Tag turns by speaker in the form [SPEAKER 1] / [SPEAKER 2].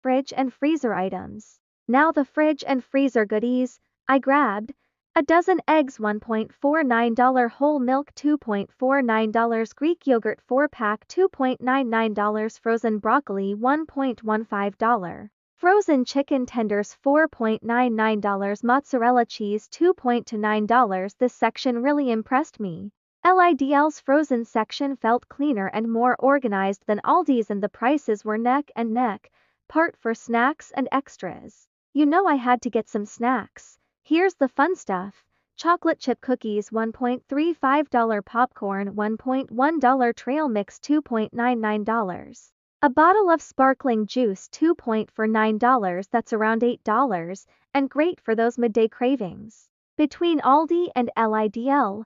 [SPEAKER 1] fridge and freezer items. Now the fridge and freezer goodies. I grabbed a dozen eggs $1.49, whole milk $2.49, Greek yogurt 4-pack $2.99, frozen broccoli $1.15, frozen chicken tenders $4.99, mozzarella cheese $2.29. This section really impressed me. Lidl's frozen section felt cleaner and more organized than Aldi's, and the prices were neck and neck, part for snacks and extras. You know I had to get some snacks. Here's the fun stuff. Chocolate chip cookies $1.35, popcorn $1.1, trail mix $2.99. A bottle of sparkling juice $2.49, that's around $8, and great for those midday cravings. Between Aldi and Lidl,